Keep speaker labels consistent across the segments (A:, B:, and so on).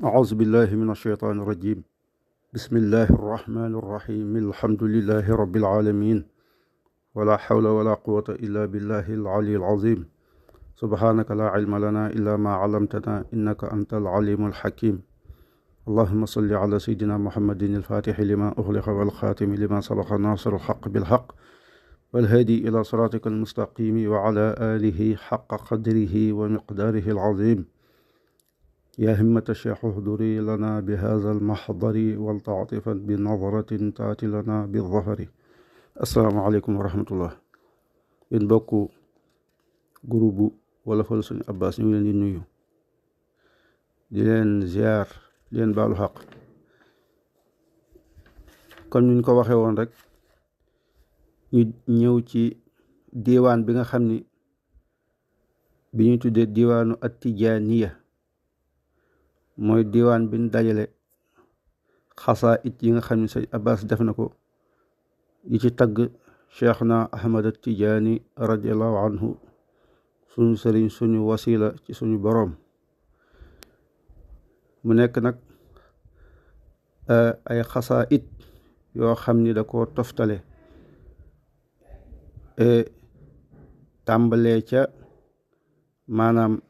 A: أعوذ بالله من الشيطان الرجيم. بسم الله الرحمن الرحيم. الحمد لله رب العالمين، ولا حول ولا قوة إلا بالله العلي العظيم. سبحانك لا علم لنا إلا ما علمتنا إنك أنت العليم الحكيم. اللهم صل على سيدنا محمد الفاتح لما أغلق والخاتم لما سبق ناصر الحق بالحق والهادي إلى صراطك المستقيم وعلى آله حق قدره ومقداره العظيم. يا همة الشيخ احضري لنا بهذا المحضر والتعطفا بنظرة تأتي لنا بالظفر. السلام عليكم ورحمة الله. yéen bokk groupe wala fal Sëñ Abbas ñu ngi leen di nuyu di leen ziar di leen baalu xaq. comme niñ ko waxee woon rek ñu ñëw ci diiwaan bi nga xam ni bi ñu tuddee diiwaanu at-Tijaaniya mooy diiwaan bi ñu dajale xasaa it yi nga xam ne Sëñ Abbas def na ko yi ci tagg Cheikhna Ahmad at-Tijaani radiallahu anhu, suñu sëriñ, suñu wasila ci suñu boroom. mu nekk nag ay xasaa it yoo xam ni da ko toftale tàmbalee ca maanaam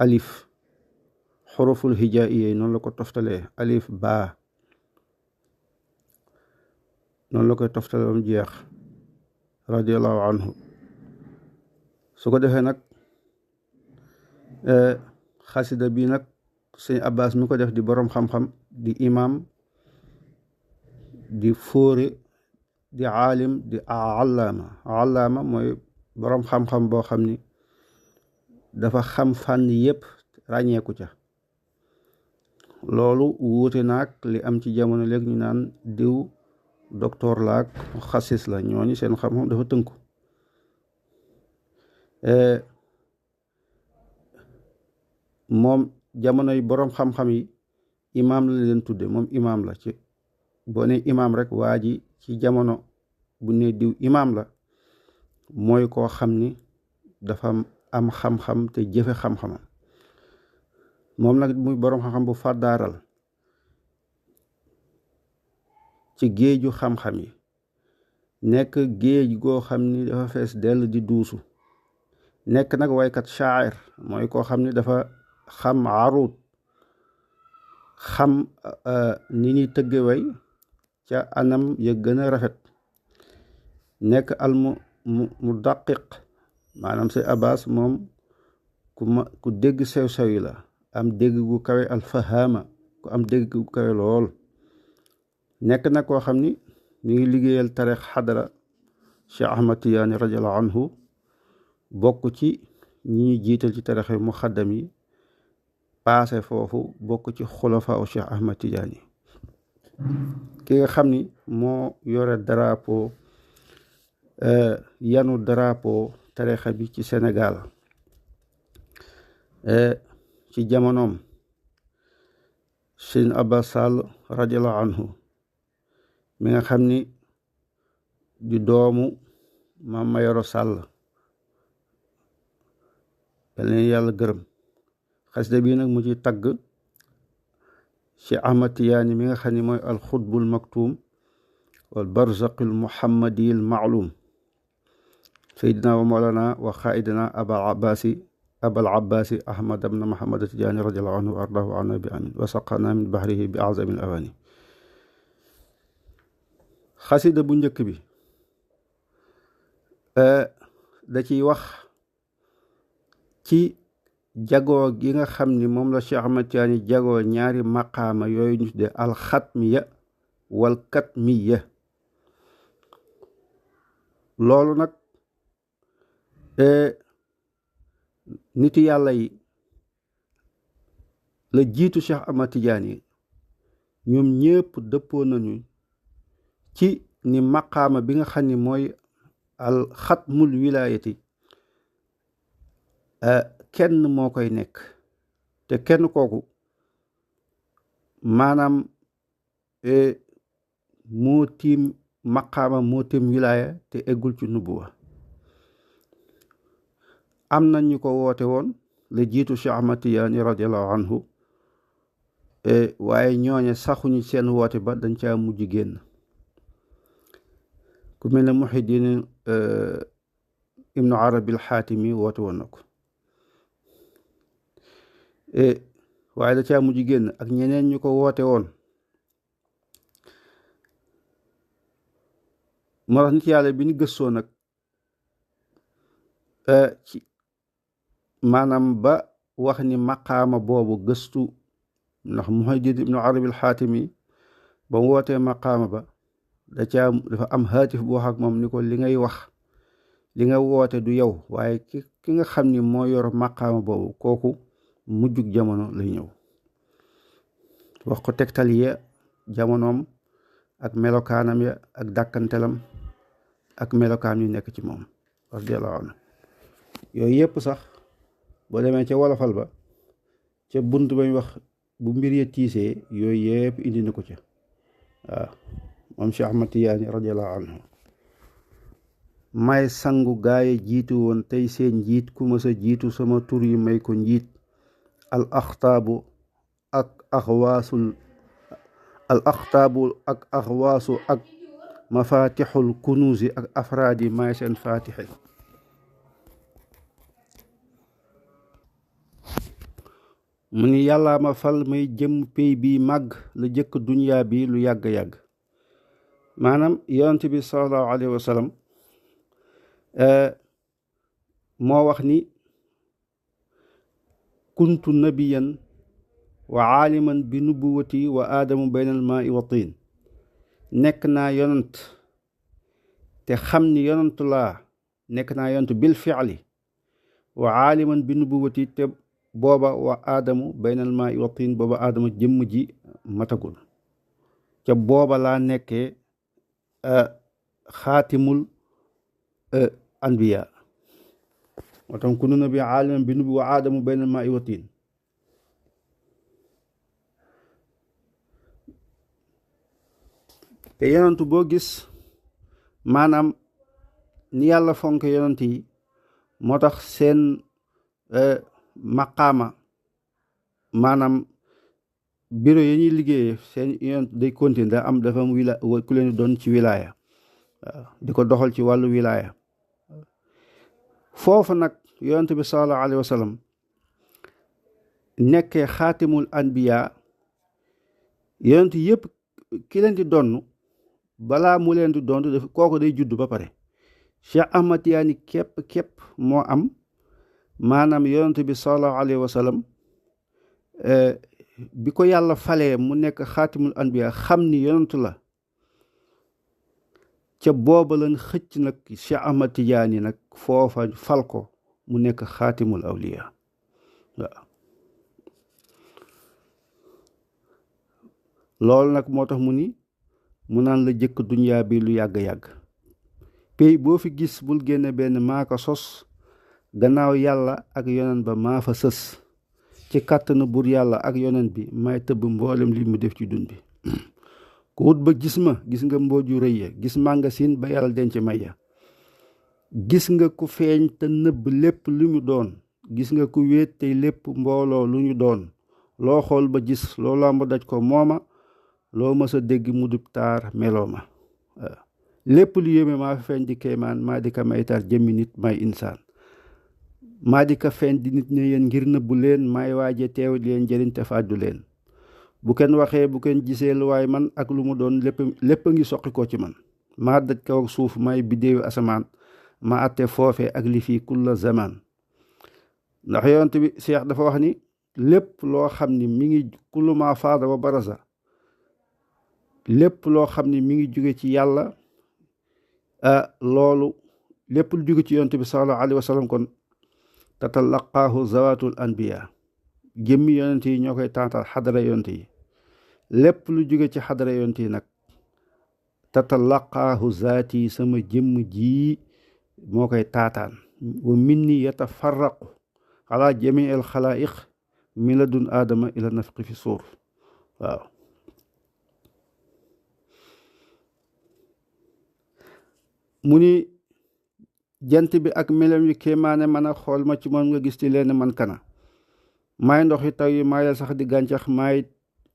A: alif xuruful hijaiya yi noonu la ko toftalee alif baa noonu la koy toftale ba mu jeex radiallahu anhu. su ko defee nag xasida bii nag Sëñ Abbas mi ko def di boroom xam-xam, di imam, di fóore, di aalim, di allaama mooy boroom xam-xam boo xam ni dafa xam fànn yépp ràññeeku ca. loolu wuute naag li am ci jamono léegi ñu naan diw docteur laak xasis la, ñooñu seen xam-xam dafa tënku. moom jamonoy boroom xam-xam yi imaam la leen tudde, moom imaam la. ci boo ne imaam rek waa ji ci jamono bu ne diw imaam la mooy koo xam ni dafa am xam-xam te jëfe xam-xamam. moom nag muy boroom xam-xam bu fàddaaral ci géeju xam-xam yi, nekk géej goo xam ni dafa fees dell di duusu. nekk nag waykat shaa'ir, mooy koo xam ni dafa xam arut, xam ni ñuy tëgge way ca anam ya gën a rafet. nekk al mu daqiq, maanaam Sëñ Abbas moom ku dégg sew-sew yi la, am dégg gu kawe, alfahama, ku am dégg gu kawe lool. nekk nag koo xam ni mi ngi liggéeyal tarix xadara Cheikh Ahmad Tijaani radiallahu anhu, bokk ci ñi ñuy jiital ci tarixi muxaddam yi, paase foofu bokk ci xulafa u Cheikh Ahmad Tijaani. ki nga xam ni moo yore drapeau yanu drapeau tarixa bi ci Sénégal ci jamonoom, Sëñ Abbas Sall radiallahu anhu, mi nga xam ni di doomu Maam Mayoro Sall, yal na yàlla gërëm. xasida bii nag mu ci tagg ci Ahmad Tijaani mi nga xam ni mooy alxutbul maktum wal barzaqil muhammadiyil maalum, seydina wa mawlana wa xaaidina abal abbaasi ahmad ibn muhammad Tijaani radiallahu anhu wa ardahu anna bi amin wa saqana min bahrihi bi azamil awani. xasida bu njëkk bi da ciy wax ci jagoo gi nga xam ni moom la Cheikh Ahmad Tijaani jagoo ñaari maqaama yooyu ñu tudde alxatmiya wal katmiya. loolu nag nitu yàlla yi la jiitu Cheikh Ahmad Tijaani ñoom ñépp dëppoo nañu ci ni maqaama bi nga xam ni mooy alxatmul wilaayati kenn moo koy nekk, te kenn kooku maanaam moo tiim maqaama, moo tiim wilaaya te eggul ci nubuwa. am na ñu ko woote woon la jiitu Cheikh Ahmad Tijaani radiallahu anhu, waaye ñooñe saxuñu seen woote ba dañ caa mujj génn. ku mel ne Muhiddin ibnu Arabi al-Xaatimi woote woon na ko waaye da caa mujj génn ak ñeneen ñu ko woote woon. moo tax nit yàlla bi ñu gëstoo nag ci maanaam ba wax ni maqaama boobu gëstu, ndax Muhiddin ibnu Arabi al-Xaatimi ba mu wootee maqaama ba dafa am haatif bu wax ak moom ni ko li ngay wax li nga woote du yow waaye ki nga xam ni moo yor maqaama boobu kooku mujjug jamono lay ñëw. wax ko tegtal ya jamonoom ak melokaanam ya ak dàkkantelam ak melokaan yu nekk ci moom radiyallahu anhu. yooyu yëpp sax boo demee ca wolofal ba ca bunt bañ wax bu mbir ya tiisee yooyu yëpp indi na ko ca. waaw moom Cheikh Ahmad Tijaani radiyallahu anhu may sangu gaaye jiitu woon tey seen njiit ku ma sa jiitu sama tur yi may ko njiit al axtaabu ak axwaasu ak mafatixul kunuusi ak afraadi may seen faatixi. mu ni yàllaa ma fal may jëm pey bi màgg la jëkk duniyaa bi lu yàgg-yàgg. maanaam yonent bi sallallahu alayhi wa sallam moo wax ni kuntu nabiyan wa aaliman bi nubuwati wa aadamu baynal maai wa tiin. nekk naa yonent te xam ni yonent laa, nekk naa yonent bil fi'li wa aaliman bi nubuwati te booba wa aadamu baynal maai wa tiin, booba aadama jëmm ji matagul ca booba laa nekkee xaatimul anbiya. moo tax kuntu nabi aaliman bi nubuwati wa aadamu baynal maai wa tiin. te yonentu boo gis maanaam ni yàlla fonk yonent yi moo tax seen maqaama maanaam bureau yi ñuy liggéeyee seen yonent day continuer da am dafa am ku leen doon ci wilaaya. waaw di ko doxal ci wàllu wilaaya. foofu nag yonent bi sallallahu alayhi wa sallam nekkee xaatimul anbiya. yonent yëpp ki leen di donn balaa mu leen di doon def kooku day judd ba pare. Cheikh Ahmad Tijaani képp moo am maanaam yonent bi sallallahu alayhi wa sallam bi ko yàlla falee mu nekk xaatimul anbiya xam ni yonent la ca booba lañ xëcc nag Cheikh Ahmad Tijaani nag foofa fal ko mu nekk xaatimul awliya. waaw loolu nag moo tax mu naan la jëkk duniyaa bi lu yàgg-yàgg. pey boo fi gis bul génne benn maa ko sos gannaaw yàlla ak yonent ba maa fa sës ci kàttanu buur yàlla ak yonent bi may tëbb mboolem li mu def ci dun bi. ku wut ba gis ma gis nga mbooju rëy ya, gis màngasin ba yàlla denc may ya. gis nga ku feeñ te nëbb lépp lu mu doon, gis nga ku wéet tey lépp mbooloo lu ñu doon. loo xool ba gis loo làmb daj ko mooma, loo mës a dégg mu dub taar meloo ma. lépp lu yéeme maa fi feeñ di kéemaan, maa di ka may taar jëmmi nit may insaan. maa di ka feeñ di nit ne yéen ngir nëbbu leen, may waaje teew leen njëriñ te fàddu leen. bu kenn waxee bu kenn gisee lu waay man ak lu mu doon lépp a ngi soqi ko ci man. maa daj kaw ak suuf may biddéewu asamaan, ma atte foofe ak li fii kulla zaman. ndax yonent bi Cheikh dafa wax ni lépp loo xam ni mi ngi kullu ma faada wa baraza, lépp loo xam ni mi ngi jóge ci yàlla loolu lépp lu jóge ci yonent bi sallallahu alayhi wa sallam kon tatalaqaahu zawatul anbiya, jëmmi yonent yi ñoo koy tàntal xadara yonent yi. lépp lu jóge ci xadara yonent yi nag tatalaqaahu zaati, sama jëmm ji moo koy taataan. wa minni yatafarraqu ala jamii al xalaa'iq min ladun aadama ila nafqi fi suur. waaw mu ni jant bi ak melam yu kéemaane mën a xool ma ci moom nga gis ci leen man kana. maay ndox yi taw yi maay sax di gàncax, maay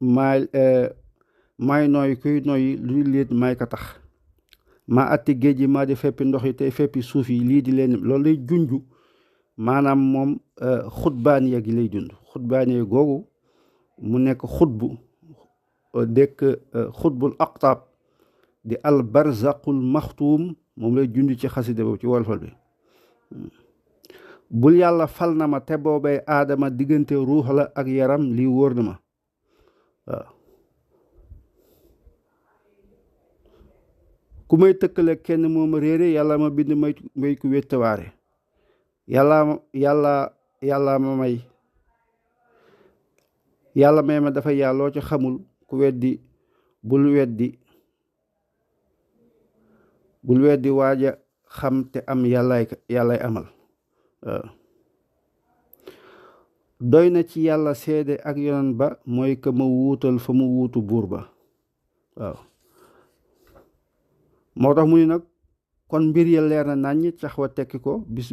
A: maay nooy kuy nooy luy leen may ka tax maa atti géej yi maa di feppi ndox yi tey feppi suuf yi lii di leen loolu lay junju maanaam moom xutbaaniya gi lay jund xutbaaniya googu mu nekk xutbu dekk xutbul aqtaab di al barzaqul maxtuum moom lay jund ci xasida boobu ci wolfal bi bul yàlla fal na ma te boobay aadama diggante ruux la ak yaram lii wóor na ma waaw ku may tëkkale kenn moom réere yàlla ma bind may ku wéttawaare yàlla ma may yàlla may ma dafa yàlloo ci xamul ku weddi bul weddi waaja xam te am yàllay amal waaw doy na ci yàlla seede ak yonan ba mooy ka ma wuutal fa mu wuutu buur ba waaw moo tax mu ni nag kon mbir ya leer na naññ tax wa tekki ko bis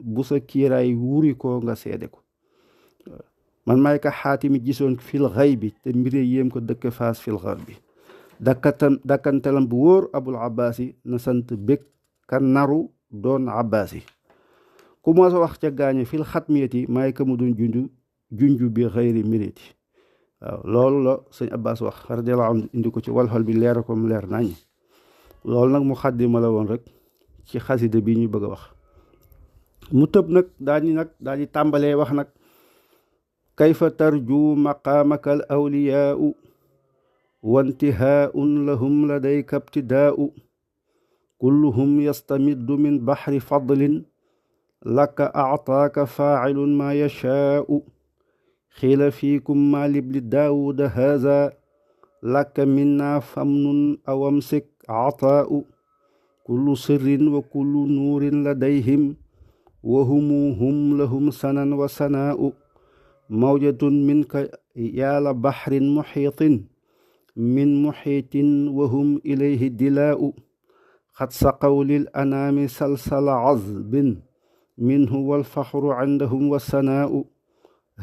A: bu sa kiiraay wuri ko nga seede ko man may ka xaatimi gisoon fil xay bi te mbir yéem ko dëkk faas fil xar bi dakkantalam bu wóor abul abbaasi na sant bég ka naru doon abbaasi ku ma sa wax ca gaañe fil xatmiyati may ka mu doon junju bi xayri miriti waaw loolu la sëñ abbas wax radiyallahu anhu indi ko ci walxal bi leer ko mu leer nañ loolu nag mu xaddima la woon rek ci xasida bi ñu bëgg a wax mu tëb nag daal di tàmbalee wax nag kayfa tarju maqaamaka al awliyaau wantihaun lahum ladayka ibtidaau kulluhum yastamiddu min baxri fadlin laka actaaka faacilun maa yashaau xiila fiikum maa libli daawuda haza laka minna famnun aw amsik cataau kullu sirrin wa kullu nuurin ladayhim wa hum lahum sanan wa sanaau mawjatun minka yaala baxrin muxiitin min muxiitin wa hum ilayhi dilaau xad saqaw lil anaami salsala azbin minhu walfaxru cindahum wa sanaau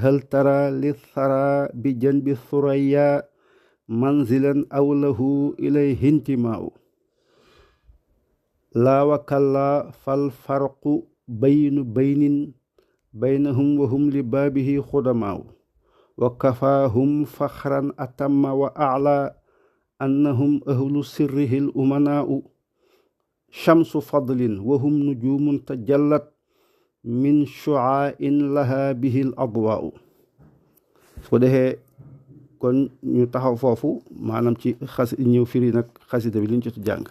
A: hal tara lithara bi janbi thuraya manzilan aw lahu ilayhi intimaau laa wa kallaa fal farqu baynahum wa hum li baabihi xudamaaw wa kafaahum faxran atamma wa aclaa annahum ahlu sirrihi l umanaau shamsu fadlin wa hum nujuumun tajallat min shucaa'in laha bihi l adwaau su ko defee kon ñu taxaw foofu maanaam ci ñëw firi nag xasida bi liñ ci jàng